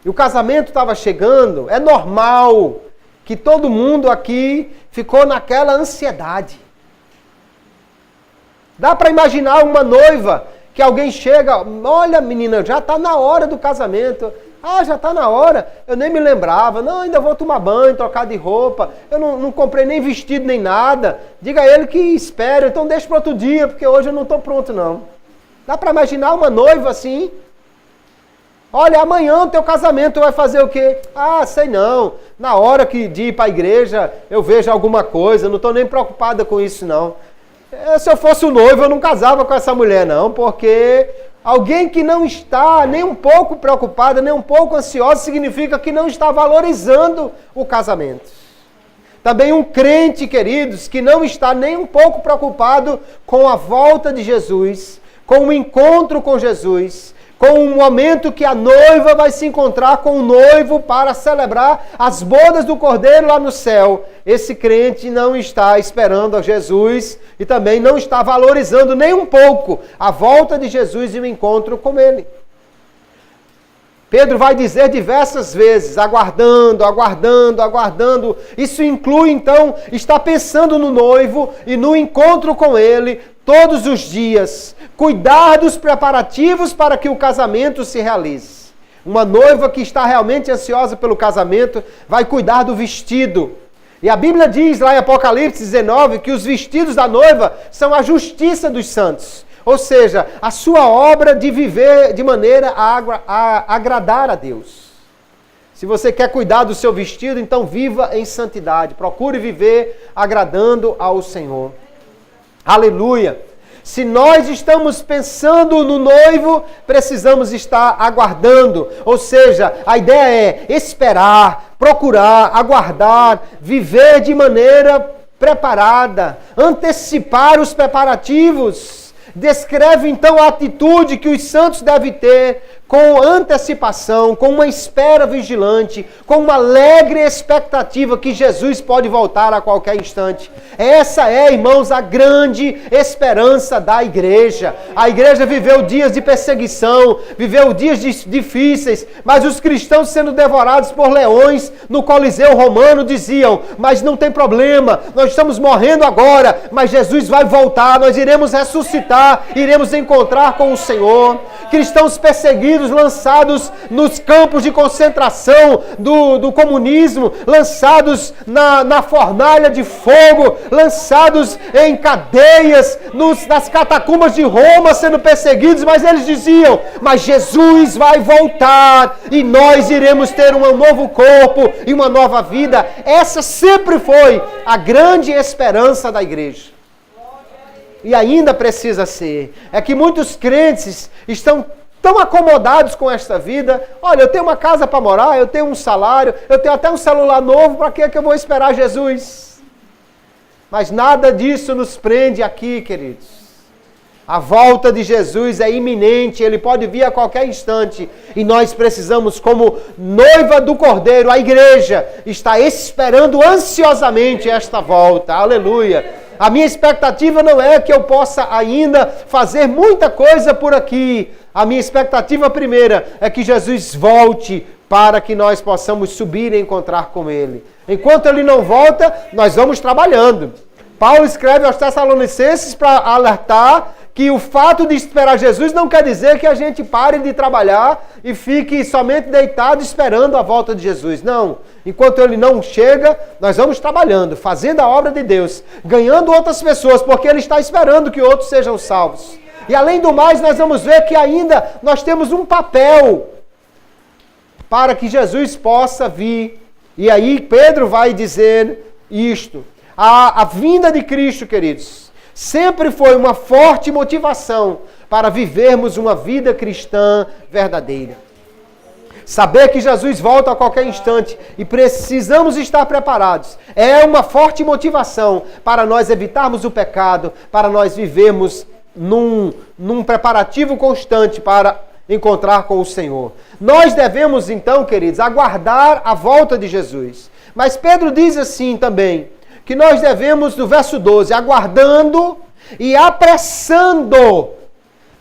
e o casamento estava chegando, é normal que todo mundo aqui ficou naquela ansiedade. Dá para imaginar uma noiva que alguém chega, olha menina, já está na hora do casamento. Ah, já está na hora, eu nem me lembrava. Não, ainda vou tomar banho, trocar de roupa. Eu não comprei nem vestido nem nada. Diga a ele que espera, então deixa para outro dia, porque hoje eu não estou pronto não. Dá para imaginar uma noiva assim? Olha, amanhã o teu casamento vai fazer o quê? Ah, sei não. Na hora de ir para a igreja, eu vejo alguma coisa, não estou nem preocupada com isso não. Se eu fosse o noivo, eu não casava com essa mulher não, porque alguém que não está nem um pouco preocupada, nem um pouco ansiosa, significa que não está valorizando o casamento. Também um crente, queridos, que não está nem um pouco preocupado com a volta de Jesus, com o encontro com Jesus, com o momento que a noiva vai se encontrar com o noivo para celebrar as bodas do Cordeiro lá no céu. Esse crente não está esperando a Jesus e também não está valorizando nem um pouco a volta de Jesus e o encontro com ele. Pedro vai dizer diversas vezes, aguardando, aguardando, aguardando. Isso inclui, então, estar pensando no noivo e no encontro com ele todos os dias. Cuidar dos preparativos para que o casamento se realize. Uma noiva que está realmente ansiosa pelo casamento vai cuidar do vestido. E a Bíblia diz lá em Apocalipse 19 que os vestidos da noiva são a justiça dos santos. Ou seja, a sua obra de viver de maneira a agradar a Deus. Se você quer cuidar do seu vestido, então viva em santidade. Procure viver agradando ao Senhor. Aleluia! Se nós estamos pensando no noivo, precisamos estar aguardando. Ou seja, a ideia é esperar, procurar, aguardar, viver de maneira preparada, antecipar os preparativos. Descreve então a atitude que os santos devem ter com antecipação, com uma espera vigilante, com uma alegre expectativa que Jesus pode voltar a qualquer instante. Essa é, irmãos, a grande esperança da igreja. A igreja viveu dias de perseguição, viveu dias difíceis, mas os cristãos sendo devorados por leões no Coliseu Romano diziam, mas não tem problema, nós estamos morrendo agora, mas Jesus vai voltar, nós iremos ressuscitar, iremos encontrar com o Senhor. Cristãos perseguidos, lançados nos campos de concentração do comunismo, lançados na fornalha de fogo, lançados em cadeias, nas catacumbas de Roma, sendo perseguidos, mas eles diziam, mas Jesus vai voltar e nós iremos ter um novo corpo e uma nova vida. Essa sempre foi a grande esperança da igreja. E ainda precisa ser. É que muitos crentes estão tão acomodados com esta vida. Olha, eu tenho uma casa para morar, eu tenho um salário, eu tenho até um celular novo, para que eu vou esperar Jesus? Mas nada disso nos prende aqui, queridos. A volta de Jesus é iminente, ele pode vir a qualquer instante. E nós precisamos, como noiva do Cordeiro, a igreja está esperando ansiosamente esta volta. Aleluia! A minha expectativa não é que eu possa ainda fazer muita coisa por aqui. A minha expectativa primeira é que Jesus volte para que nós possamos subir e encontrar com Ele. Enquanto Ele não volta, nós vamos trabalhando. Paulo escreve aos Tessalonicenses para alertar que o fato de esperar Jesus não quer dizer que a gente pare de trabalhar e fique somente deitado esperando a volta de Jesus. Não. Enquanto Ele não chega, nós vamos trabalhando, fazendo a obra de Deus, ganhando outras pessoas, porque Ele está esperando que outros sejam salvos. E além do mais, nós vamos ver que ainda nós temos um papel para que Jesus possa vir. E aí Pedro vai dizer isto. A vinda de Cristo, queridos, sempre foi uma forte motivação para vivermos uma vida cristã verdadeira. Saber que Jesus volta a qualquer instante e precisamos estar preparados é uma forte motivação para nós evitarmos o pecado, para nós vivermos num preparativo constante para encontrar com o Senhor. Nós devemos então, queridos, aguardar a volta de Jesus. Mas Pedro diz assim também, que nós devemos, no verso 12, aguardando e apressando.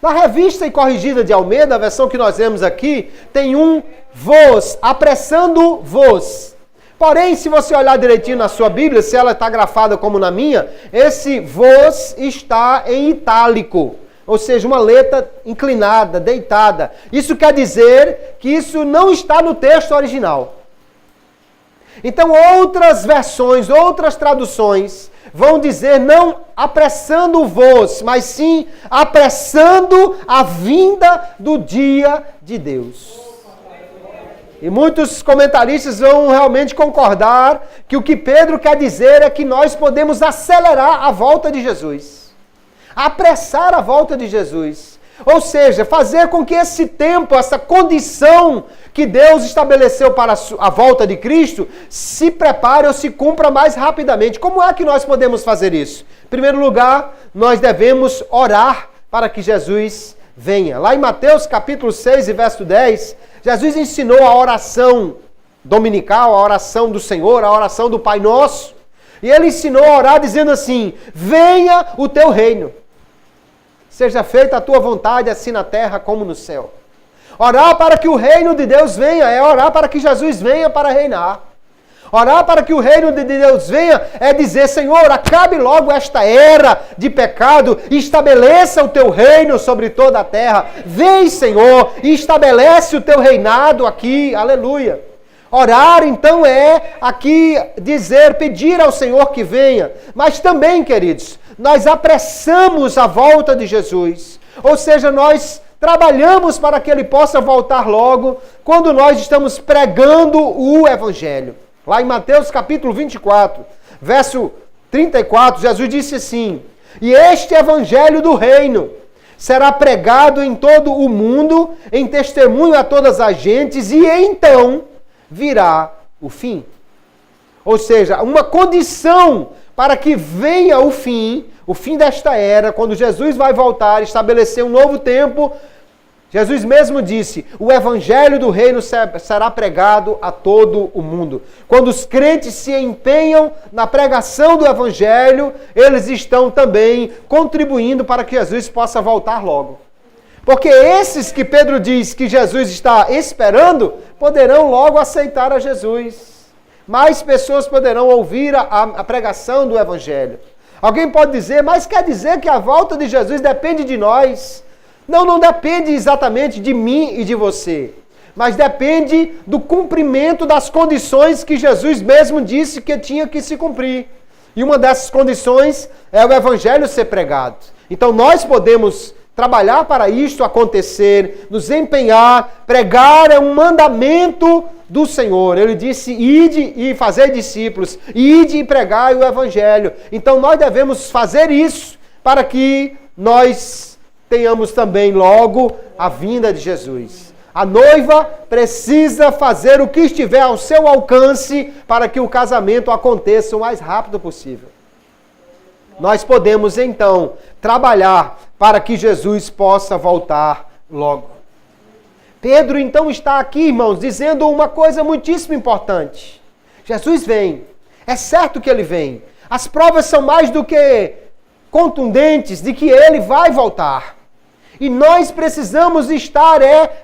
Na Revista e Corrigida de Almeida, a versão que nós vemos aqui, tem um vos, apressando-vos. Porém, se você olhar direitinho na sua Bíblia, se ela está grafada como na minha, esse vos está em itálico. Ou seja, uma letra inclinada, deitada. Isso quer dizer que isso não está no texto original. Então, outras versões, outras traduções vão dizer não apressando-vos, mas sim apressando a vinda do dia de Deus. E muitos comentaristas vão realmente concordar que o que Pedro quer dizer é que nós podemos acelerar a volta de Jesus. Apressar a volta de Jesus. Ou seja, fazer com que esse tempo, essa condição que Deus estabeleceu para a volta de Cristo, se prepare ou se cumpra mais rapidamente. Como é que nós podemos fazer isso? Em primeiro lugar, nós devemos orar para que Jesus venha. Lá em Mateus capítulo 6 e verso 10, Jesus ensinou a oração dominical, a oração do Senhor, a oração do Pai Nosso. E ele ensinou a orar dizendo assim: venha o teu reino. Seja feita a tua vontade, assim na terra como no céu. Orar para que o reino de Deus venha é orar para que Jesus venha para reinar. Orar para que o reino de Deus venha é dizer: Senhor, acabe logo esta era de pecado e estabeleça o teu reino sobre toda a terra. Vem, Senhor, e estabelece o teu reinado aqui. Aleluia. Orar, então, é aqui dizer, pedir ao Senhor que venha. Mas também, queridos, nós apressamos a volta de Jesus. Ou seja, nós trabalhamos para que Ele possa voltar logo quando nós estamos pregando o Evangelho. Lá em Mateus capítulo 24, verso 34, Jesus disse assim: e este Evangelho do Reino será pregado em todo o mundo, em testemunho a todas as gentes, e então virá o fim. Ou seja, uma condição para que venha o fim desta era, quando Jesus vai voltar, estabelecer um novo tempo. Jesus mesmo disse: o evangelho do reino será pregado a todo o mundo. Quando os crentes se empenham na pregação do evangelho, eles estão também contribuindo para que Jesus possa voltar logo. Porque esses que Pedro diz que Jesus está esperando, poderão logo aceitar a Jesus. Mais pessoas poderão ouvir a pregação do evangelho. Alguém pode dizer: mas quer dizer que a volta de Jesus depende de nós? Não, não depende exatamente de mim e de você, mas depende do cumprimento das condições que Jesus mesmo disse que tinha que se cumprir. E uma dessas condições é o evangelho ser pregado. Então nós podemos trabalhar para isto acontecer, nos empenhar. Pregar é um mandamento do Senhor. Ele disse: ide e fazer discípulos, ide e pregai o evangelho. Então nós devemos fazer isso para que nós tenhamos também logo a vinda de Jesus. A noiva precisa fazer o que estiver ao seu alcance para que o casamento aconteça o mais rápido possível. Nós podemos então trabalhar para que Jesus possa voltar logo. Pedro então está aqui, irmãos, dizendo uma coisa muitíssimo importante. Jesus vem. É certo que ele vem. As provas são mais do que contundentes de que ele vai voltar. E nós precisamos estar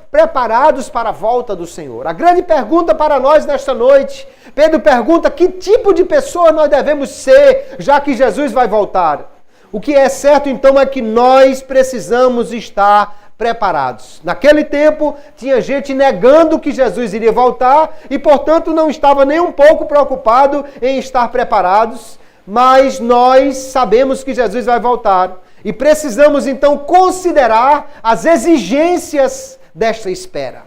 preparados para a volta do Senhor. A grande pergunta para nós nesta noite, Pedro pergunta: que tipo de pessoa nós devemos ser, já que Jesus vai voltar? O que é certo então é que nós precisamos estar preparados. Naquele tempo, tinha gente negando que Jesus iria voltar e, portanto, não estava nem um pouco preocupado em estar preparados, mas nós sabemos que Jesus vai voltar. E precisamos, então, considerar as exigências desta espera.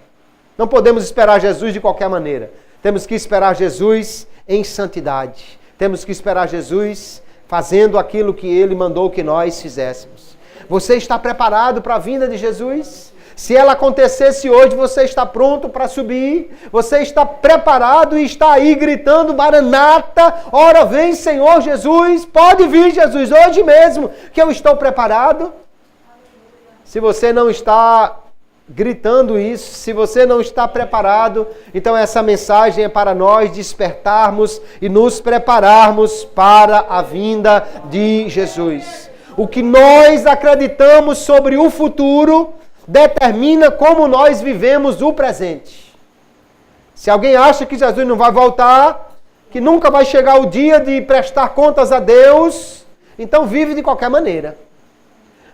Não podemos esperar Jesus de qualquer maneira. Temos que esperar Jesus em santidade. Temos que esperar Jesus fazendo aquilo que Ele mandou que nós fizéssemos. Você está preparado para a vinda de Jesus? Se ela acontecesse hoje, você está pronto para subir? Você está preparado e está aí gritando, Maranata, ora vem Senhor Jesus, pode vir Jesus, hoje mesmo que eu estou preparado? Se você não está gritando isso, se você não está preparado, então essa mensagem é para nós despertarmos e nos prepararmos para a vinda de Jesus. O que nós acreditamos sobre o futuro determina como nós vivemos o presente. Se alguém acha que Jesus não vai voltar, que nunca vai chegar o dia de prestar contas a Deus, então vive de qualquer maneira.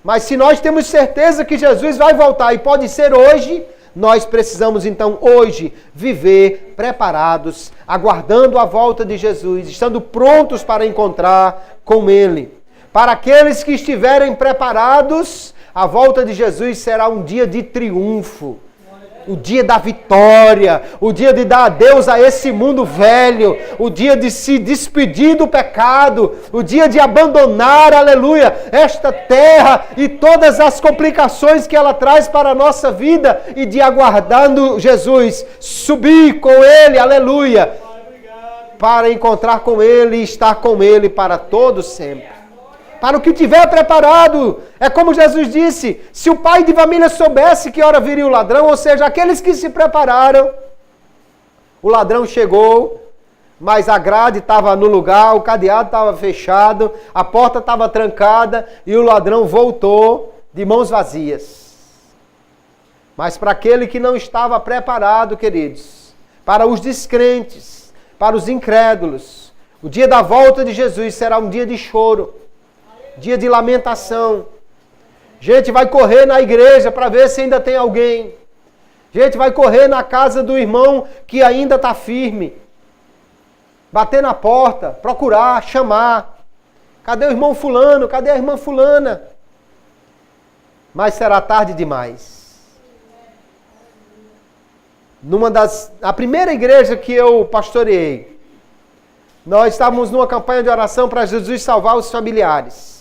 Mas se nós temos certeza que Jesus vai voltar e pode ser hoje, nós precisamos então hoje viver preparados, aguardando a volta de Jesus, estando prontos para encontrar com Ele. Para aqueles que estiverem preparados, a volta de Jesus será um dia de triunfo, o dia da vitória, o dia de dar adeus a esse mundo velho, o dia de se despedir do pecado, o dia de abandonar, aleluia, esta terra e todas as complicações que ela traz para a nossa vida e de aguardando Jesus, subir com Ele, aleluia, para encontrar com Ele e estar com Ele para todo sempre. Para o que tiver preparado, é como Jesus disse, se o pai de família soubesse que hora viria o ladrão, ou seja, aqueles que se prepararam, o ladrão chegou, mas a grade estava no lugar, o cadeado estava fechado, a porta estava trancada e o ladrão voltou de mãos vazias. Mas para aquele que não estava preparado, queridos, para os descrentes, para os incrédulos, o dia da volta de Jesus será um dia de choro, dia de lamentação. Gente vai correr na igreja para ver se ainda tem alguém. Gente vai correr na casa do irmão que ainda está firme. Bater na porta, procurar, chamar. Cadê o irmão fulano? Cadê a irmã fulana? Mas será tarde demais. A primeira igreja que eu pastoreei, nós estávamos numa campanha de oração para Jesus salvar os familiares.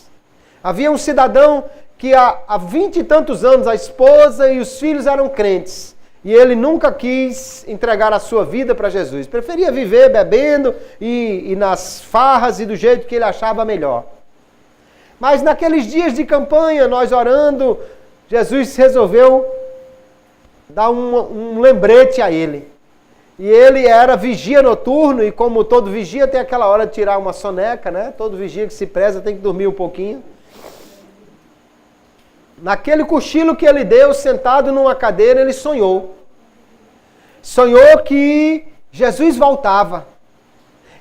Havia um cidadão que há 20 e tantos anos, a esposa e os filhos eram crentes. E ele nunca quis entregar a sua vida para Jesus. Preferia viver bebendo e nas farras e do jeito que ele achava melhor. Mas naqueles dias de campanha, nós orando, Jesus resolveu dar um lembrete a ele. E ele era vigia noturno, e como todo vigia tem aquela hora de tirar uma soneca, né? Todo vigia que se preza tem que dormir um pouquinho. Naquele cochilo que ele deu, sentado numa cadeira, ele sonhou. Sonhou que Jesus voltava.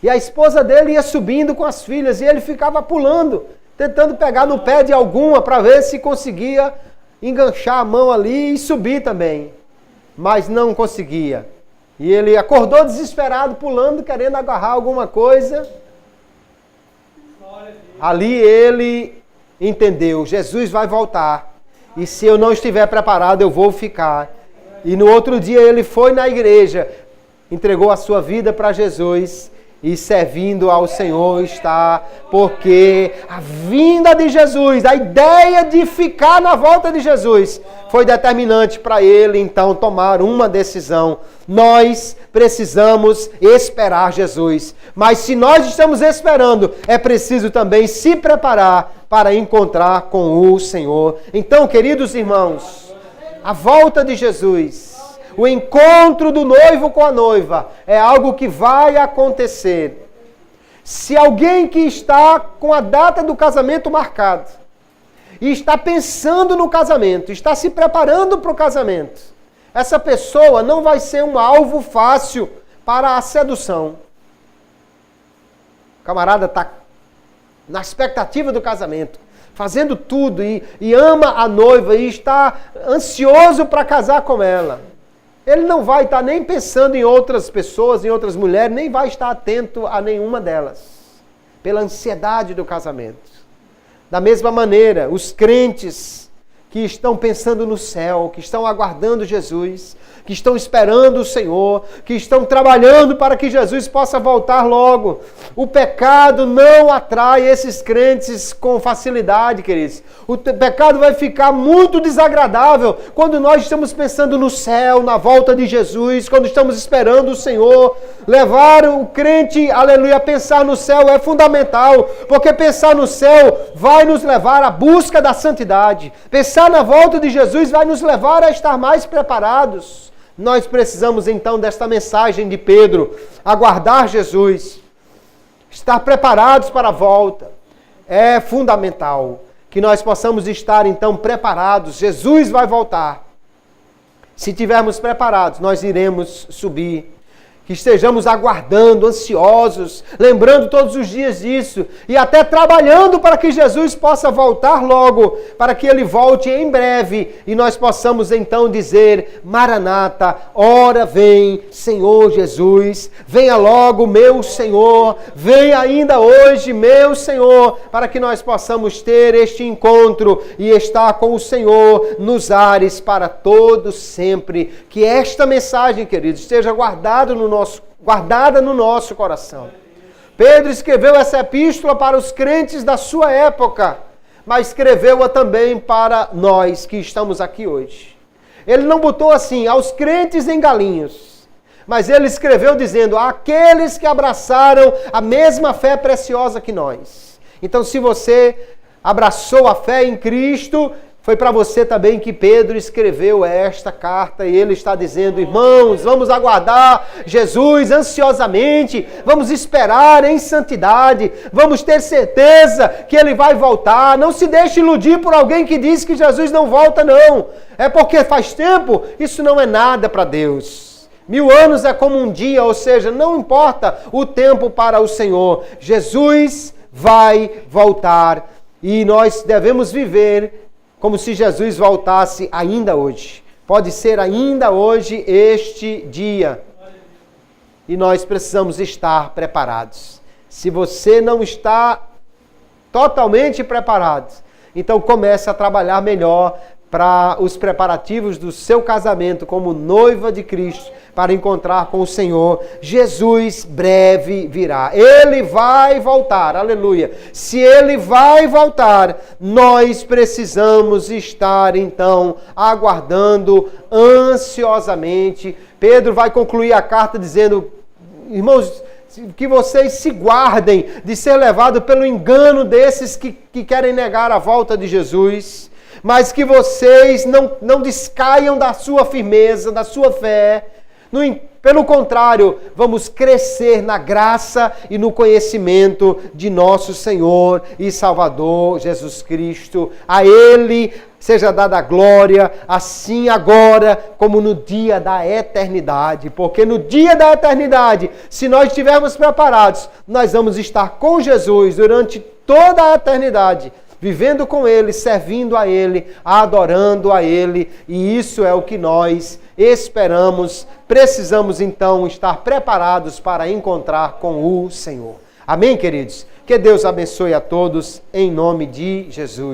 E a esposa dele ia subindo com as filhas, e ele ficava pulando, tentando pegar no pé de alguma para ver se conseguia enganchar a mão ali e subir também. Mas não conseguia. E ele acordou desesperado, pulando, querendo agarrar alguma coisa. Ali ele entendeu, Jesus vai voltar. E se eu não estiver preparado, eu vou ficar. E no outro dia ele foi na igreja, entregou a sua vida para Jesus e servindo ao Senhor está, porque a vinda de Jesus, a ideia de ficar na volta de Jesus, foi determinante para ele então tomar uma decisão. Nós precisamos esperar Jesus, mas se nós estamos esperando, é preciso também se preparar para encontrar com o Senhor. Então, queridos irmãos, a volta de Jesus, o encontro do noivo com a noiva é algo que vai acontecer. Se alguém que está com a data do casamento marcada e está pensando no casamento, está se preparando para o casamento, essa pessoa não vai ser um alvo fácil para a sedução. O camarada está na expectativa do casamento, fazendo tudo e ama a noiva e está ansioso para casar com ela. Ele não vai estar nem pensando em outras pessoas, em outras mulheres, nem vai estar atento a nenhuma delas, pela ansiedade do casamento. Da mesma maneira, os crentes que estão pensando no céu, que estão aguardando Jesus, que estão esperando o Senhor, que estão trabalhando para que Jesus possa voltar logo. O pecado não atrai esses crentes com facilidade, queridos. O pecado vai ficar muito desagradável quando nós estamos pensando no céu, na volta de Jesus, quando estamos esperando o Senhor. Levar o crente, aleluia, a pensar no céu é fundamental, porque pensar no céu vai nos levar à busca da santidade. Pensar na volta de Jesus vai nos levar a estar mais preparados. Nós precisamos então desta mensagem de Pedro, aguardar Jesus, estar preparados para a volta. É fundamental que nós possamos estar então preparados. Jesus vai voltar. Se estivermos preparados, nós iremos subir. Que estejamos aguardando, ansiosos, lembrando todos os dias disso e até trabalhando para que Jesus possa voltar logo, para que Ele volte em breve e nós possamos então dizer: Maranata, ora vem, Senhor Jesus, venha logo, meu Senhor, venha ainda hoje, meu Senhor, para que nós possamos ter este encontro e estar com o Senhor nos ares para todos sempre. Que esta mensagem, queridos, esteja guardada no nosso coração. Pedro escreveu essa epístola para os crentes da sua época, mas escreveu-a também para nós que estamos aqui hoje. Ele não botou assim, aos crentes em Galinhos, mas ele escreveu dizendo, àqueles que abraçaram a mesma fé preciosa que nós. Então, se você abraçou a fé em Cristo, foi para você também que Pedro escreveu esta carta e ele está dizendo: irmãos, vamos aguardar Jesus ansiosamente, vamos esperar em santidade, vamos ter certeza que Ele vai voltar. Não se deixe iludir por alguém que diz que Jesus não volta, não. É porque faz tempo, isso não é nada para Deus. 1000 anos é como um dia, ou seja, não importa o tempo para o Senhor. Jesus vai voltar e nós devemos viver como se Jesus voltasse ainda hoje. Pode ser ainda hoje este dia. E nós precisamos estar preparados. Se você não está totalmente preparado, então comece a trabalhar melhor para os preparativos do seu casamento como noiva de Cristo, para encontrar com o Senhor. Jesus breve virá. Ele vai voltar, aleluia. Se Ele vai voltar, nós precisamos estar então aguardando ansiosamente. Pedro vai concluir a carta dizendo: irmãos, que vocês se guardem de ser levados pelo engano desses que querem negar a volta de Jesus, mas que vocês não descaiam da sua firmeza, da sua fé. Pelo contrário, vamos crescer na graça e no conhecimento de nosso Senhor e Salvador Jesus Cristo. A Ele seja dada a glória, assim agora como no dia da eternidade. Porque no dia da eternidade, se nós estivermos preparados, nós vamos estar com Jesus durante toda a eternidade, vivendo com Ele, servindo a Ele, adorando a Ele. E isso é o que nós esperamos. Precisamos então estar preparados para encontrar com o Senhor. Amém, queridos? Que Deus abençoe a todos em nome de Jesus.